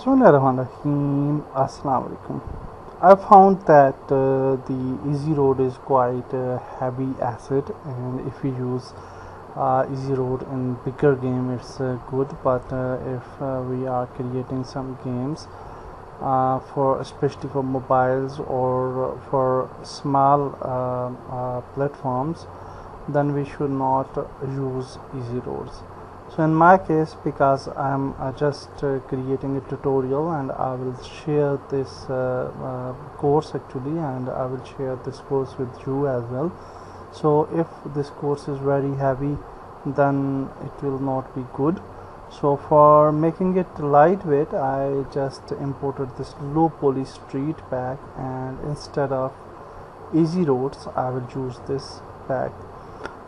Bismillahirrahmanirrahim. Assalamu alaikum. I found that the easy road is quite a heavy asset, and if we use easy road in bigger game, it's good. But if we are creating some games for especially for mobiles or for small platforms, then we should not use easy roads. So in my case, because I'm just creating a tutorial, and I will share this course actually, and I will share this course with you as well. So if this course is very heavy, then it will not be good. So for making it lightweight, I just imported this low poly street pack, and instead of easy roads I will use this pack.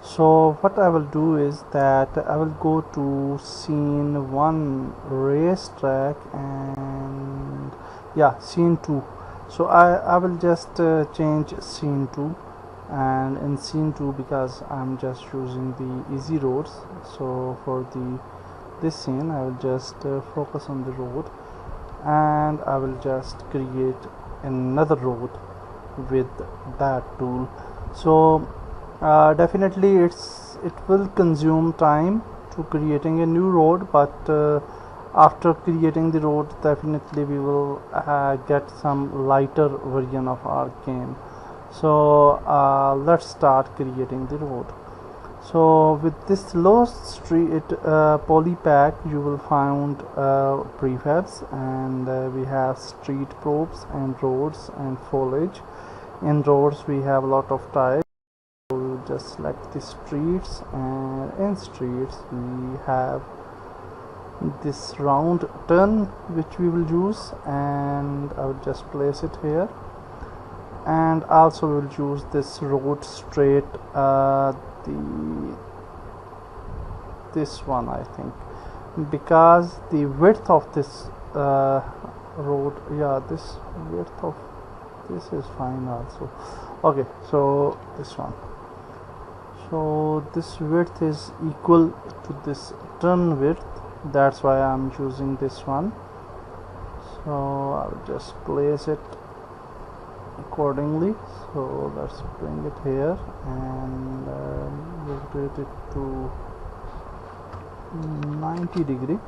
So what I will do is that I will go to scene 1 racetrack, and scene 2. So I will just change scene 2, and in scene 2, because I'm just using the easy roads, so for this scene I will just focus on the road, and I will just create another road with that tool. So definitely it will consume time to creating a new road, but after creating the road, definitely we will get some lighter version of our game. So let's start creating the road. So with this low street poly pack, you will find prefabs, and we have street props and roads and foliage. In roads we have a lot of types. Just select the streets, and in streets we have this round turn which we will use, and I will just place it here. And also we will use this road straight, this one I think, because the width of this road, this width of this is fine also. Okay, so this one, so this width is equal to this turn width, that's why I'm choosing this one. So I'll just place it accordingly. So let's bring it here, and rotate it to 90 degree,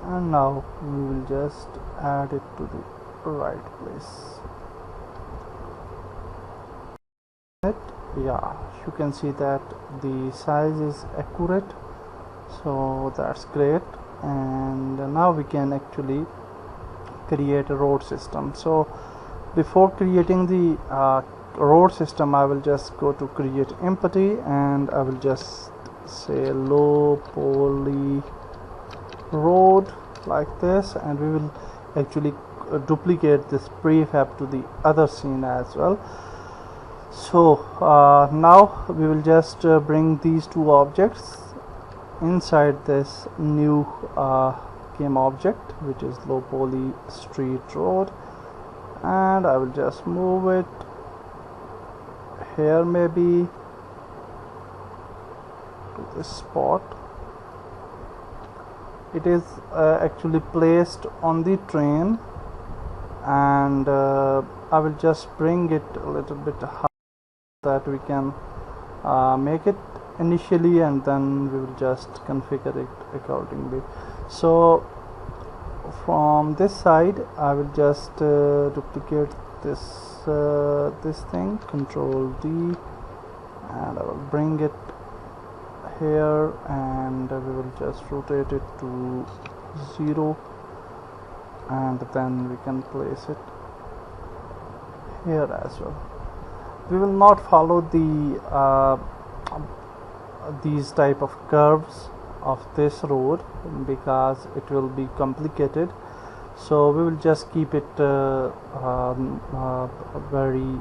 and now we will just add it to the right place. You can see that the size is accurate, so that's great. And now we can actually create a road system. So before creating the road system, I will just go to create empty, and I will just say low poly road like this, and we will actually duplicate this prefab to the other scene as well. So now we will just bring these two objects inside this new game object, which is low poly street road, and I will just move it here, maybe to this spot. It is actually placed on the train, and I will just bring it a little bit higher, that we can make it initially, and then we will just configure it accordingly. So from this side I will just duplicate this thing, Control D, and I will bring it here, and we will just rotate it to 0, and then we can place it here as well. We will not follow these type of curves of this road, because it will be complicated. So we will just keep it very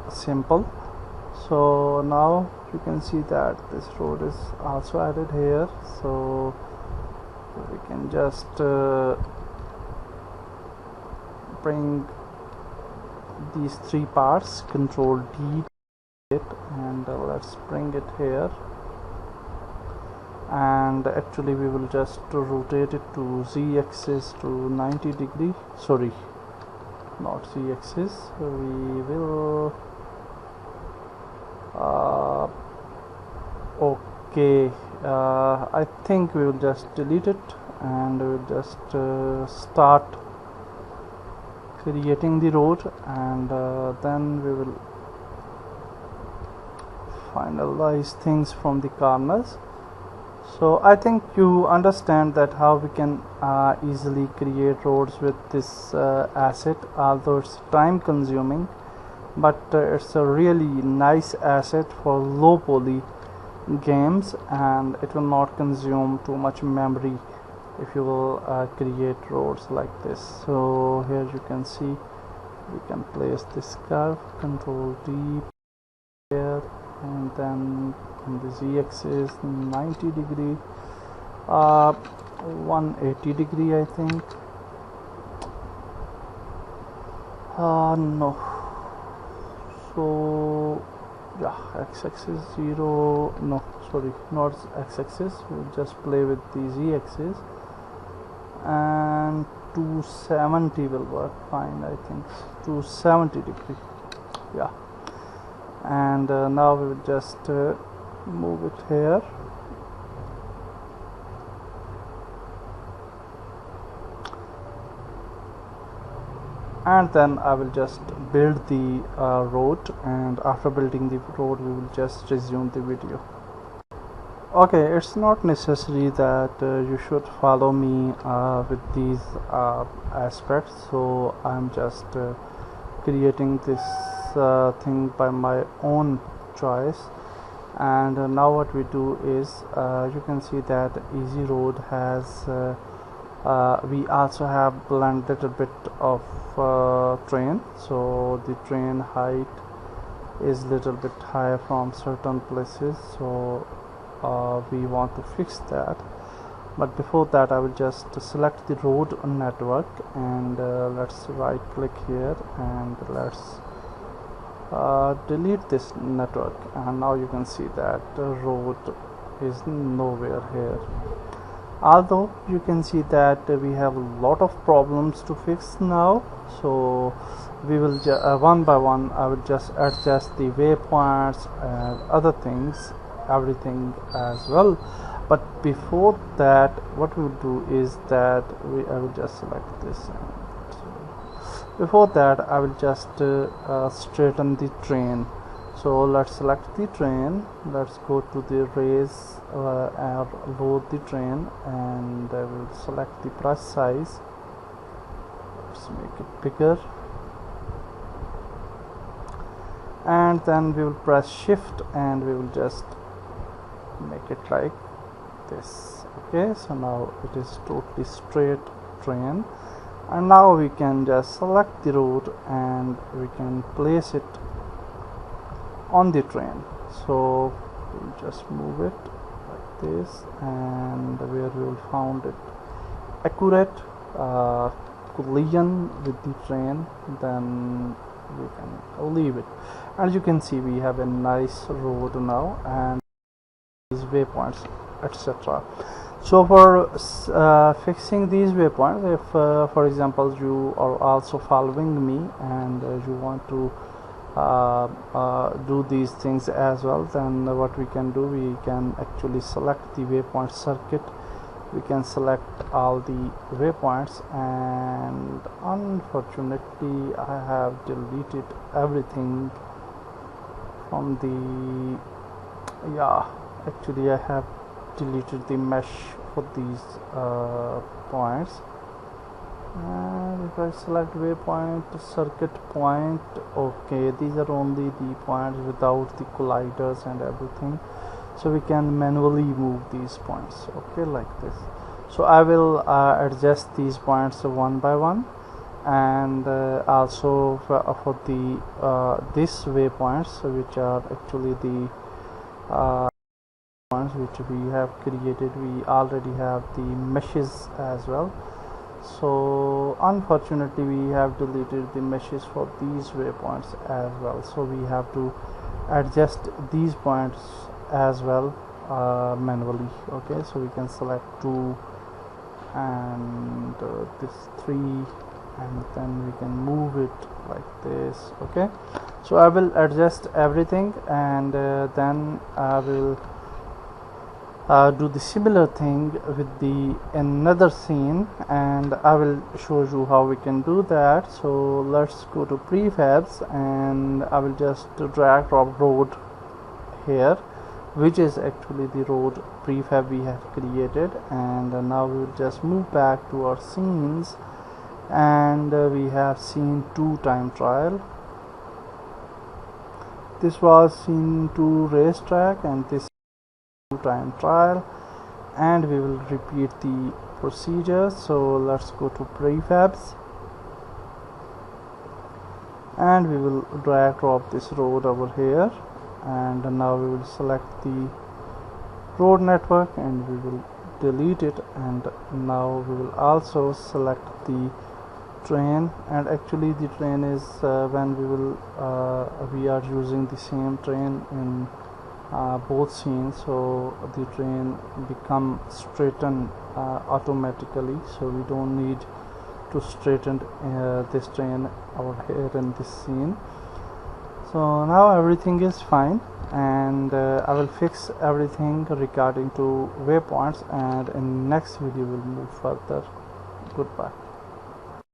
simple. So now you can see that this road is also added here, so we can just bring these three parts, Control D, and let's bring it here, and actually we will just rotate it to z-axis to 90 degree. Sorry, not z-axis. We will okay, I think we will just delete it and we will just start creating the road, and then we will finalize things from the corners. So I think you understand that how we can easily create roads with this asset, although it's time consuming, but it's a really nice asset for low poly games, and it will not consume too much memory if you will create roads like this. So here you can see we can place this curve, Control D here, and then on the z-axis 90 degree, 180 degree I think. No, so yeah, x-axis 0, no sorry, not x-axis, we'll just play with the z-axis, and 270 will work fine, I think 270 degree, yeah. And now we will just move it here, and then I will just build the road, and after building the road we will just resume the video. Okay, it's not necessary that you should follow me with these aspects, so I'm just creating this thing by my own choice. And now what we do is you can see that easy road has we also have blended a bit of train, so the train height is little bit higher from certain places, so we want to fix that. But before that I will just select the road network, and let's right click here and let's delete this network, and now you can see that the road is nowhere here. Although you can see that we have a lot of problems to fix now, so we will one by one I will just adjust the waypoints and other things, everything as well. But before that what we will do is that I will just select this, and before that I will just straighten the train. So let's select the train, let's go to the raise or load the train, and I will select the brush size, let's make it bigger, and then we will press shift and we will just make it like this. Okay, so now it is totally straight train, and now we can just select the road and we can place it on the train. So we'll just move it like this, and where we will found it accurate collision with the train, then we can leave it. As you can see we have a nice road now, and these waypoints etc. So for fixing these waypoints, if for example you are also following me and you want to do these things as well, then what we can do, we can actually select the waypoint circuit, we can select all the waypoints, and unfortunately I have deleted everything from the, yeah, actually I have deleted the mesh for these points. And if I select waypoint circuit point, okay, these are only the points without the colliders and everything, so we can manually move these points, okay, like this. So I will adjust these points one by one, and also for the this waypoints, which are actually the points which we have created, we already have the meshes as well. So unfortunately we have deleted the meshes for these waypoints as well, so we have to adjust these points as well manually. Okay, so we can select 2 and this 3, and then we can move it like this. Okay, so I will adjust everything, and then I will do the similar thing with the another scene, and I will show you how we can do that. So let's go to prefabs, and I will just drag drop road here, which is actually the road prefab we have created. And now we will just move back to our scenes, and we have scene 2 time trial. This was scene 2 racetrack, and this time trial, and we will repeat the procedure. So let's go to prefabs, and we will drag drop this road over here, and now we will select the road network and we will delete it. And now we will also select the train, and actually the train is when we are using the same train in both scenes, so the train become straightened automatically, so we don't need to straighten this train over here in this scene. So now everything is fine, and I will fix everything regarding to waypoints, and in next video we'll move further. Goodbye.